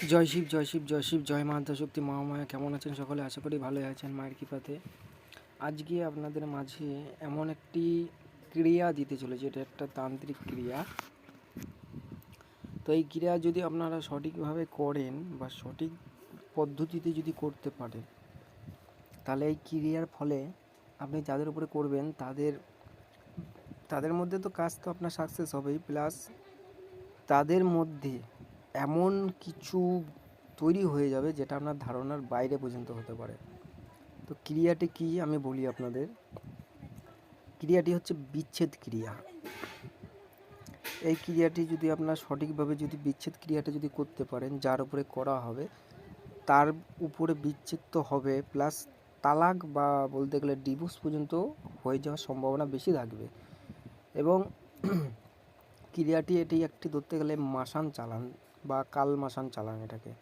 জয় শিব, জয় শিব, জয় শিব, জয় মা শক্তি মহামায়া। কেমন আছেন সকলে? আশা করি ভালোই আছেন মায়ের কৃপাতে। আজকে আপনাদের মাঝে এমন একটি ক্রিয়া দিতে চলেছে, এটা একটা তান্ত্রিক ক্রিয়া। তো এই ক্রিয়া যদি আপনারা সঠিকভাবে করেন বা সঠিক পদ্ধতিতে যদি করতে পারেন, তাহলে এই ক্রিয়ার ফলে আপনি যাদের উপরে করবেন তাদের মধ্যে তো কাজ তো আপনার সাকসেস হবেই, প্লাস তাদের মধ্যে এমন কিছু তৈরি হয়ে যাবে যেটা আপনার ধারণার বাইরে পর্যন্ত হতে পারে। তো ক্রিয়াটি কি আমি বলি আপনাদের। ক্রিয়াটি হচ্ছে বিচ্ছেদ ক্রিয়া। এই ক্রিয়াটি যদি আপনার সঠিকভাবে যদি বিচ্ছেদ ক্রিয়াটা যদি করতে পারেন, যার উপরে করা হবে তার উপরে বিচ্ছেদ তো হবে, প্লাস তালাক বা বলতে গেলে ডিভোর্স পর্যন্ত হয়ে যাওয়ার সম্ভাবনা বেশি থাকবে। এবং ক্রিয়াটি এটি একটি ধরতে গেলে মাসান চালান বা কাল মাসান চালান এটাকে,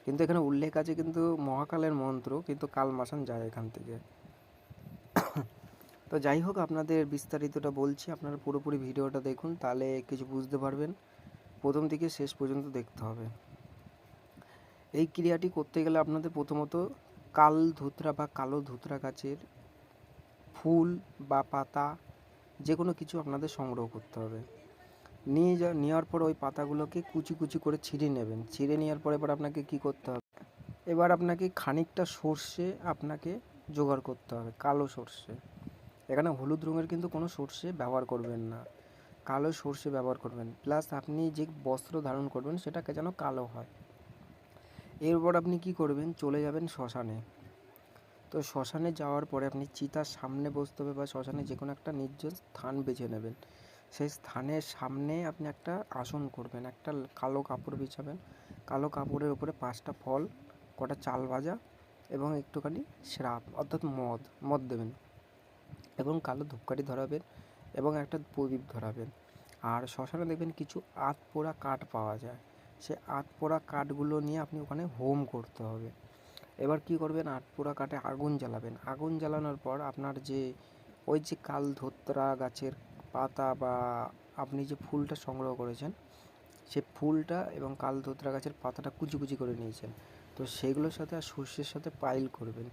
কিন্তু এখানে উল্লেখ আছে কিন্তু মহাকালের মন্ত্র, কিন্তু কাল মাসান যায় এখান থেকে। তো যাই হোক, আপনাদের বিস্তারিতটা বলছি, আপনারা পুরোপুরি ভিডিওটা দেখুন, তাহলে কিছু বুঝতে পারবেন। প্রথম থেকে শেষ পর্যন্ত দেখতে হবে। এই ক্রিয়াটি করতে গেলে আপনাদের প্রথমত কাল ধুতরা বা কালো ধুতরা গাছের ফুল বা পাতা যে কোনো কিছু আপনাদের সংগ্রহ করতে হবে। নেওয়ার পর ওই পাতাগুলোকে কুচি কুচি করে ছিঁড়ে নেবেন। ছিঁড়ে নেওয়ার পর এবার আপনাকে কী করতে হবে, এবার আপনাকে খানিকটা সর্ষে আপনাকে জোগাড় করতে হবে, কালো সর্ষে। এখানে হলুদ রঙের কিন্তু কোনো সর্ষে ব্যবহার করবেন না, কালো সর্ষে ব্যবহার করবেন। প্লাস আপনি যে বস্ত্র ধারণ করবেন সেটাকে যেন কালো হয়। এরপর আপনি কি করবেন, চলে যাবেন শ্মশানে। তো শ্মশানে যাওয়ার পরে আপনি চিতার সামনে বসতে হবে বা শ্মশানে যে কোনো একটা নির্জন স্থান বেছে নেবেন। সেই স্থানের সামনে আপনি একটা আসন করবেন, একটা কালো কাপড় বিছাবেন। কালো কাপড়ের উপরে 5টা ফল, কটা চাল ভাজা এবং একটুখানি শ্রাপ অর্থাৎ মদ দেবেন, এবং কালো ধূপকাঠি ধরাবেন এবং একটা প্রদীপ ধরাবেন। আর শ্মশানে দেখবেন কিছু আধপোড়া কাঠ পাওয়া যায়, সে আধপোড়া কাঠগুলো নিয়ে আপনি ওখানে হোম করতে হবে। এবার কি করবেন, আধপোড়া কাঠে আগুন জ্বালাবেন। আগুন জ্বালানোর পর আপনার যে ওই যে কাল ধোত্রা গাছের পাতা বা আপনি যে ফুলটা সংগ্রহ করেছেন সে ফুলটা এবং কাল ধোত্রা গাছের পাতাটা কুচি কুচি করে নিয়েছেন, তো সেগুলোর সাথে আর সর্ষের সাথে পাইল করবেন।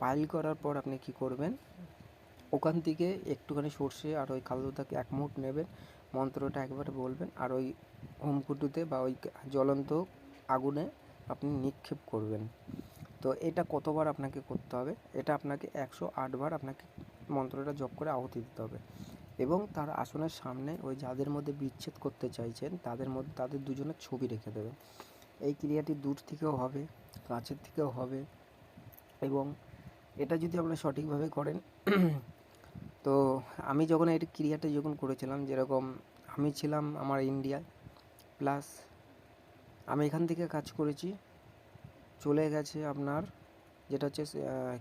পাইল করার পর আপনি কি করবেন, ওখান থেকে একটুখানি সর্ষে আর ওই কালো ধোঁতাকে এক মুঠ নেবেন, মন্ত্রটা একবারে বলবেন, আর ওই হোমকুটুতে বা ওই জ্বলন্ত আগুনে আপনি নিক্ষেপ করবেন। তো এটা কতবার আপনাকে করতে হবে, এটা আপনাকে 108 বার আপনাকে মন্ত্রটা জপ করে আহুতি দিতে হবে। এবং তার আসনের সামনে ওই যাদের মধ্যে বিচ্ছেদ করতে চাইছেন তাদের দুজনের ছবি রেখে দেবেন। এই ক্রিয়াটি দূর থেকেও হবে, কাছের থেকেও হবে। এবং এটা যদি আপনারা সঠিকভাবে করেন তো আমি যখন এই ক্রিয়াটা যখন করেছিলাম, যেরকম আমি ছিলাম আমার ইন্ডিয়ায়, প্লাস আমি এখান থেকে কাজ করেছি, চলে গেছে আপনার যেটা হচ্ছে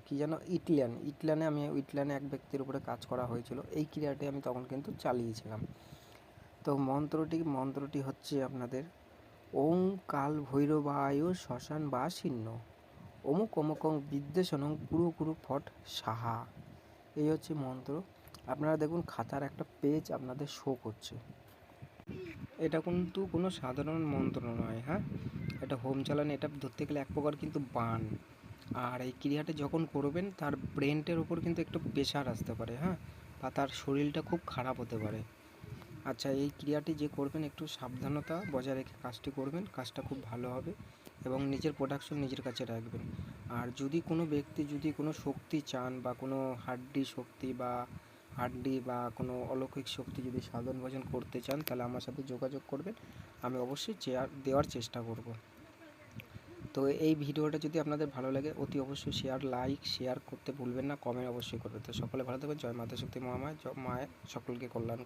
কী যেন ইটল্যান্ডে আমি ইটল্যান্ডে এক ব্যক্তির উপরে কাজ করা হয়েছিল। এই ক্রিয়াটি আমি তখন কিন্তু চালিয়েছিলাম। তো মন্ত্রটি হচ্ছে আপনাদের ওং কাল ভৈরবায় শ্মশান বা ছিন্ন অমুক অমুকং বিদ্বেষণং কুরু কুরু ফট সাহা। এই হচ্ছে মন্ত্র। আপনারা দেখুন খাতার একটা পেজ আপনাদের শো করছে। এটা কিন্তু কোনো সাধারণ মন্ত্র নয়, হ্যাঁ, এটা হোম চালান, এটা ধরতে গেলে এক প্রকার কিন্তু বান। আর এই ক্রিয়াটা যখন করবেন তার ব্রেনটার উপর কিন্তু একটু প্রেশার আসতে পারে, হ্যাঁ, বা তার শরীরটা খুব খারাপ হতে পারে। আচ্ছা, এই ক্রিয়াটি যে করবেন একটু সাবধানতা বজায় রেখে কাজটি করবেন, কাজটা খুব ভালো হবে এবং নিজের প্রোডাকশন নিজের কাছে রাখবেন। আর যদি কোনো ব্যক্তি যদি কোনো শক্তি চান বা কোনো হাড্ডি বা কোনো অলৌকিক শক্তি যদি সাধন ভজন করতে চান, তাহলে আমার সাথে যোগাযোগ করবেন, আমি অবশ্যই দেওয়ার চেষ্টা করব। তো এই ভিডিওটা যদি আপনাদের ভালো লাগে অতি অবশ্যই শেয়ার করতে ভুলবেন না, কমেন্ট অবশ্যই করবেন। তো সকলে ভালো থাকবেন। জয় মাতা শক্তি মহামায়া, মায়ের সকলকে কল্যাণ।